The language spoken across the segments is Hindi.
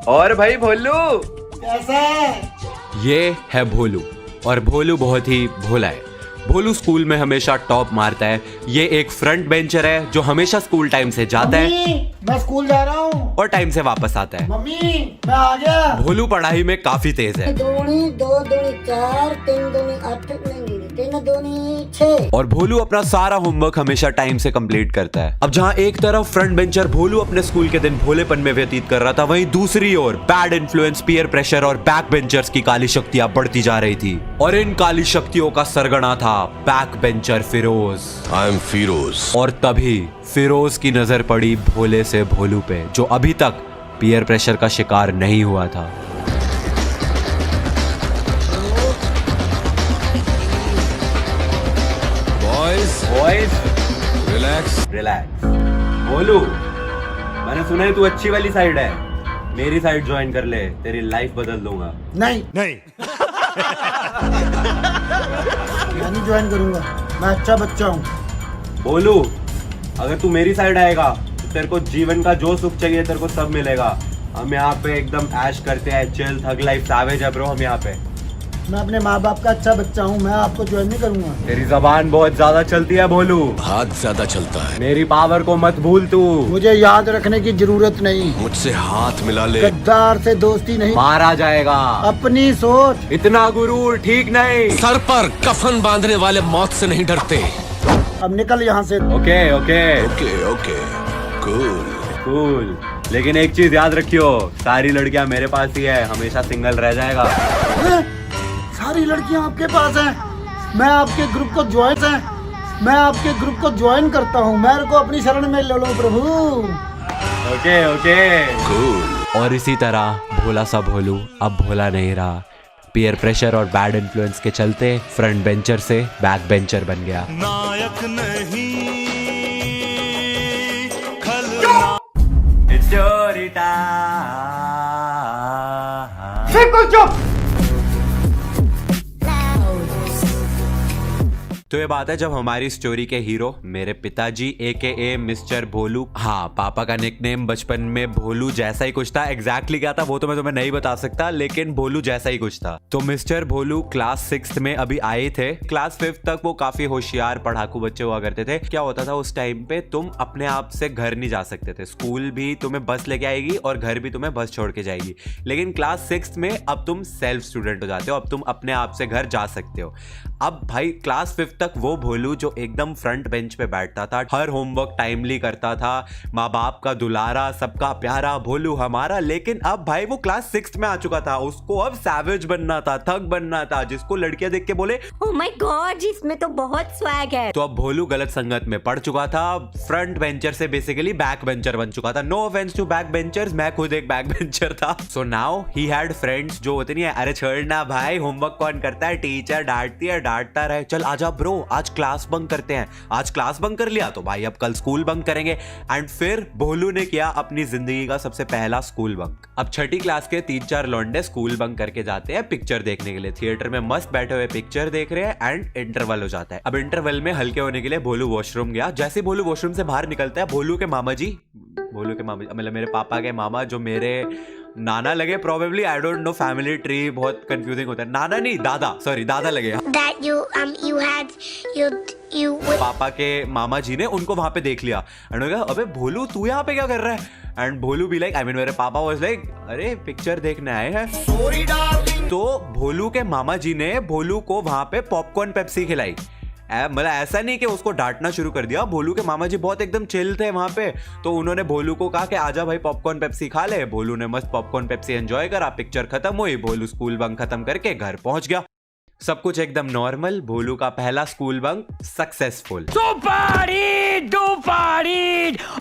और भाई भोलू कैसा है? ये है भोलू, और भोलू बहुत ही भोला है। भोलू स्कूल में हमेशा टॉप मारता है। ये एक फ्रंट बेंचर है जो हमेशा स्कूल टाइम से जाता है मम्मी, मैं स्कूल जा रहा हूँ। और टाइम से वापस आता है। मम्मी, मैं आ गया। भोलू पढ़ाई में काफी तेज है दूनी 2 दूनी 4 3 दूनी 8 नहीं 3 दूनी 6। और भोलू अपना सारा होमवर्क हमेशा टाइम से कंप्लीट करता है। अब जहाँ एक तरफ फ्रंट बेंचर भोलू अपने स्कूल के दिन भोलेपन में व्यतीत कर रहा था, वहीं दूसरी ओर बैड इन्फ्लुएंस, पीयर प्रेशर और बैक बेंचर्स की काली शक्तियां बढ़ती जा रही थी। और इन काली शक्तियों का सरगना था back bencher Firoz. I am Firoz. और तभी फिरोज की नजर पड़ी भोले से भोलू पे, जो अभी तक पीयर प्रेशर का शिकार नहीं हुआ था। Boys relax. रिलैक्स। भोलू, मैंने सुना है तू अच्छी वाली साइड है, मेरी साइड ज्वाइन कर ले, तेरी लाइफ बदल दूंगा। नहीं, नहीं। मैं नहीं ज्वाइन करूंगा। मैं अच्छा बच्चा हूँ। भोलू, अगर तू मेरी साइड आएगा तो तेरे को जीवन का जो सुख चाहिए तेरे को सब मिलेगा। हम यहाँ पे एकदम ऐश करते हैं, चिल, थग लाइफ, सैवेज है ब्रो हम यहाँ पे। मैं अपने माँ बाप का अच्छा बच्चा हूँ। मैं आपको ज्वाइन नहीं करूंगा। तेरी जबान बहुत ज्यादा चलती है भोलू, हाथ ज्यादा चलता है। मेरी पावर को मत भूल तू। मुझे याद रखने की जरूरत नहीं। मुझसे हाथ मिला ले। गद्दार से दोस्ती नहीं, मारा जाएगा। अपनी सोच। इतना गुरूर ठीक नहीं। सर पर कफन बांधने वाले मौत से नहीं डरते। अब निकल यहाँ से। Okay okay okay okay cool. Cool, लेकिन एक चीज याद रखियो, सारी लड़कियां मेरे पास ही है, हमेशा सिंगल रह जाएगा। सारी लड़कियां आपके पास हैं। मैं आपके ग्रुप को ज्वाइन करता हूँ। मेरे को अपनी शरण में ले लो प्रभु। Okay okay cool. और इसी तरह भोला सा भोलू अब भोला नहीं रहा। पीयर प्रेशर और बैड इन्फ्लुएंस के चलते फ्रंट बेंचर से बैक बेंचर बन गया। नायक नहीं स्टोरी टाइम। बिल्कुल चुप। तो ये बात है जब हमारी स्टोरी के हीरो मेरे पिताजी AKA मिस्टर भोलू, हाँ पापा का निकनेम बचपन में भोलू जैसा ही कुछ था। एग्जैक्टली क्या था वो तो मैं तुम्हें नहीं बता सकता, लेकिन भोलू जैसा ही कुछ था। तो मिस्टर भोलू क्लास 6th में अभी आए थे। क्लास 5th तक वो काफी होशियार पढ़ाकू बच्चे हुआ करते थे। क्या होता था उस टाइम पे, तुम अपने आप से घर नहीं जा सकते थे। स्कूल भी तुम्हें बस लेके आएगी और घर भी तुम्हें बस छोड़ के जाएगी। लेकिन क्लास 6th में अब तुम सेल्फ स्टूडेंट हो जाते हो, अब तुम अपने आप से घर जा सकते हो। अब भाई क्लास 5th तक वो भोलू जो एकदम फ्रंट बेंच पे बैठता था, हर होमवर्क टाइमली करता था, माँ बाप का दुलारा, सबका प्यारा भोलू हमारा। लेकिन अब भाई वो क्लास 6th में आ चुका था, उसको अब सैवेज बनना था, थग बनना था, जिसको लड़कियां देख के बोले ओह माय गॉड, इसमें तो बहुत स्वैग है। तो अब भोलू गलत संगत में पड़ चुका था। फ्रंट बेंचर से बेसिकली बैक बेंचर बन चुका था। No offence to back benchers, मैं खुद एक बैक बेंचर था। So now he had friends जो होते नहीं है, अरे छोड़ना भाई, होमवर्क कौन करता है, टीचर डांटती है, डांटता रहे, चल आजा ब्रो आज क्लास बंक करते हैं। आज क्लास बंक कर लिया तो भाई अब कल स्कूल बंक करेंगे। एंड फिर भोलू ने किया अपनी जिंदगी का सबसे पहला स्कूल बंक। अब 6ठी क्लास के 3-4 लौंडे स्कूल बंक करके जाते हैं पिक्चर देखने के लिए। थिएटर में मस्त बैठे हुए पिक्चर देख रहे हैं एंड इंटरवल हो जाता है। अब इंटरवल में हल्के होने के लिए भोलू वॉशरूम गया। जैसे भोलू वॉशरूम से बाहर निकलता है, भोलू के मामा मतलब मेरे पापा के मामा, जो मेरे नाना लगे probably, I don't know, family tree बहुत कंफ्यूजिंग होता है। नाना नहीं, दादा, सॉरी दादा लगे। That you पापा के मामा जी ने उनको वहां पे देख लिया एंड कहा अबे भोलू तू यहाँ पे क्या कर रहा है। एंड भोलू भी लाइक, आई मीन मेरे पापा वाज लाइक अरे पिक्चर देखने आए हैं। तो भोलू के मामा जी ने भोलू को वहां पे पॉपकॉर्न पेप्सी खिलाई। मतलब ऐसा नहीं कि उसको डांटना शुरू कर दिया। भोलू के मामा जी बहुत एकदम चिल थे वहां पे, तो उन्होंने भोलू को कहा कि आजा भाई पॉपकॉर्न पेप्सी खा ले। भोलू ने मस्त पॉपकॉर्न पेप्सी एंजॉय करा। पिक्चर खत्म हुई, भोलू स्कूल बंक खत्म करके घर पहुंच गया। सब कुछ एकदम नॉर्मल। भोलू का पहला school bunk successful.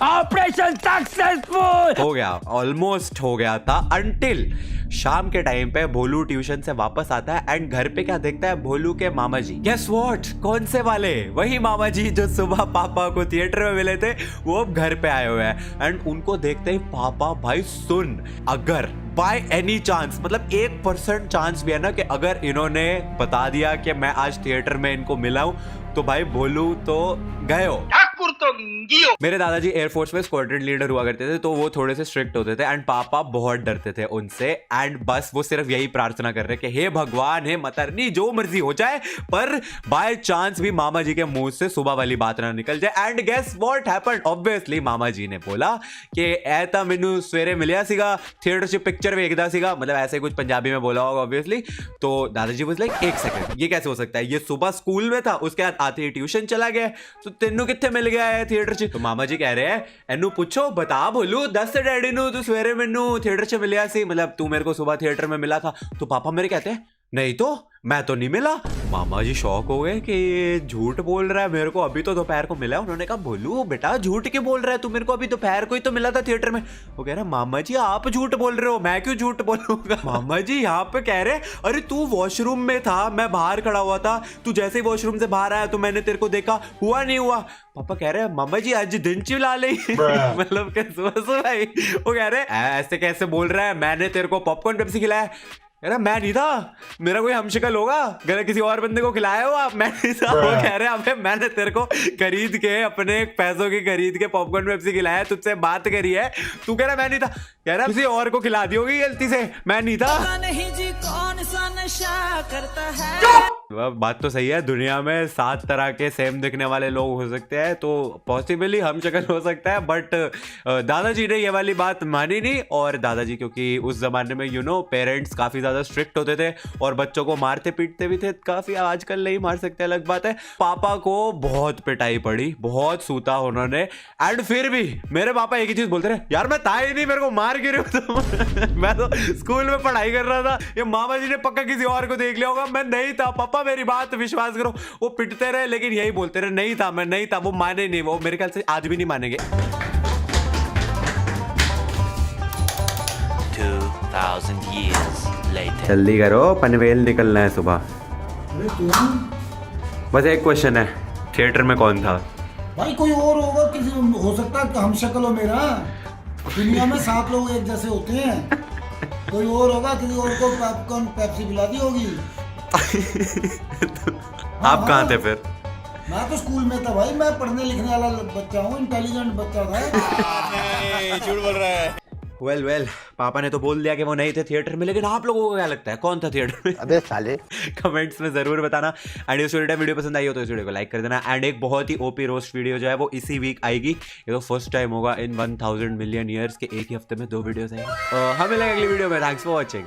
Operation successful हो गया, ऑलमोस्ट हो गया था, अंटिल शाम के टाइम पे भोलू ट्यूशन से वापस आता है एंड घर पे क्या देखता है, भोलू के मामा जी। गेस व्हाट, कौन से वाले? वही मामा जी जो सुबह पापा को थिएटर में मिले थे, वो अब घर पे आए हुए हैं। एंड उनको देखते ही पापा, भाई सुन, अगर बाय एनी चांस, मतलब 1% चांस भी है ना कि अगर इन्होंने बता दिया कि मैं आज थिएटर में इनको मिला हूं, तो भाई भोलू तो गए हो। ठाकुर मेरे दादाजी एयरफोर्स में स्क्वाड्रन लीडर हुआ करते थे, तो वो थोड़े से स्ट्रिक्ट होते थे एंड पापा बहुत डरते थे उनसे। एंड बस वो सिर्फ यही प्रार्थना कर रहे कि हे भगवान, हे मतरनी, जो मर्जी हो जाए, पर बाय चांस भी मामा जी के मुंह से सुबह वाली बात ना निकल जाए। And guess what happened? Obviously मामा जी ने बोला कि ऐता मैनू सवेरे मिलिया सीगा, थिएटर से पिक्चर वेखदा सीगा, मतलब ऐसे कुछ पंजाबी में बोला होगा ऑब्वियसली। तो दादाजी वाज लाइक, एक सेकंड, ये कैसे हो सकता है? ये सुबह स्कूल में था, उसके बाद आते ही ट्यूशन चला गया, तो तेनू कित्थे मिल गया है थिएटर च? तो मामा जी कह रहे हैं, एनू पूछो, बता बोलू, दस डैडी नू तू सवेरे मैनू थिएटर च मिलिया सी, मतलब तू मेरे को सुबह थिएटर में मिला था। तो पापा मेरे कहते हैं, नहीं तो मैं तो नहीं मिला। मामा जी शॉक हो गए कि ये झूठ बोल रहा है, मेरे को अभी तो दोपहर को मिला है। उन्होंने कहा, बोलू बेटा झूठ क्यों बोल रहा है, तू मेरे को अभी दोपहर को ही तो मिला था थिएटर में। वो कह रहा, मामा जी आप झूठ बोल रहे हो, मैं क्यों झूठ बोलूंगा? मामा जी यहाँ पे कह रहे, अरे तू वॉशरूम में था, मैं बाहर खड़ा हुआ था, तू जैसे ही वॉशरूम से बाहर आया तो मैंने तेरे को देखा, हुआ नहीं हुआ? पापा कह रहे हैं, मामा जी आज दिन चिल्ला ले मतलब कैसे भाई? वो कह रहे ऐसे कैसे बोल रहा है, मैंने तेरे को पॉपकॉर्न पेप्सी खिलाया। अरे मैं नहीं था, मेरा कोई हमशक्ल होगा, अगर किसी और बंदे को खिलाया हो आप, मैं नहीं था। वो कह रहे हैं, अबे मैंने तेरे को खरीद के, अपने पैसों की खरीद के पॉपकॉर्न पेप्सी खिलाया, तुझसे बात करी है, तू कह रहा मैं नहीं था। कह रहा किसी और को खिला दी होगी गलती से, मैं नहीं था। नहीं जी कौन सा नशा करता है। बात तो सही है, दुनिया में 7 तरह के सेम दिखने वाले लोग हो सकते हैं, तो पॉसिबली हम शक्ल हो सकता है। बट दादाजी ने ये वाली बात मानी नहीं। और दादाजी क्योंकि उस जमाने में पेरेंट्स काफी ज्यादा स्ट्रिक्ट होते थे और बच्चों को मारते पीटते भी थे काफी, आजकल नहीं मार सकते, अलग बात है। पापा को बहुत पिटाई पड़ी, बहुत सूता उन्होंने। एंड फिर भी मेरे पापा एक ही चीज बोलते रहे, यार मैं था ही नहीं, मेरे को मार क्यों रहे हो तुम? मैं तो स्कूल में पढ़ाई कर रहा था, ये मामा जी ने पक्का किसी और को देख लिया होगा, मैं नहीं था पापा, मेरी बात विश्वास करो। वो पिटते रहे लेकिन यही बोलते रहे, नहीं था, मैं नहीं था। वो माने नहीं, वो मेरे ख्याल से आज भी नहीं मानेंगे। 2000 years later. जल्दी करो, पनवेल निकलना है सुबह। अरे तुम बस एक क्वेश्चन है, थिएटर में कौन था? भाई कोई और होगा, किसी हो सकता है हम शक्ल हो मेरा। दुनिया में 7 लोग एक जैसे होते हैं, कोई और होगा, किसी और को पॉपकॉर्न पेप्सी पिला दी होगी। आप कहाँ थे फिर? मैं तो स्कूल में था भाई, मैं पढ़ने लिखने वाला बच्चा हूँ, इंटेलिजेंट बच्चा था। झूठ बोल रहा है। वेल पापा ने तो बोल दिया कि वो नहीं थे थिएटर में, लेकिन आप लोगों को क्या लगता है कौन था थिएटर में? अबे साले कमेंट्स में जरूर बताना। एंड इस वीडियो पसंद आई हो तो इस वीडियो को लाइक कर देना। एंड एक बहुत ही ओपी रोस्ट वीडियो जो है वो इसी वीक आएगी। ये तो फर्स्ट टाइम होगा इन 1000 मिलियन ईयर्स के एक ही हफ्ते में 2 वीडियोस आएंगी। हमें मिलेंगे अगली वीडियो में। Thanks for watching.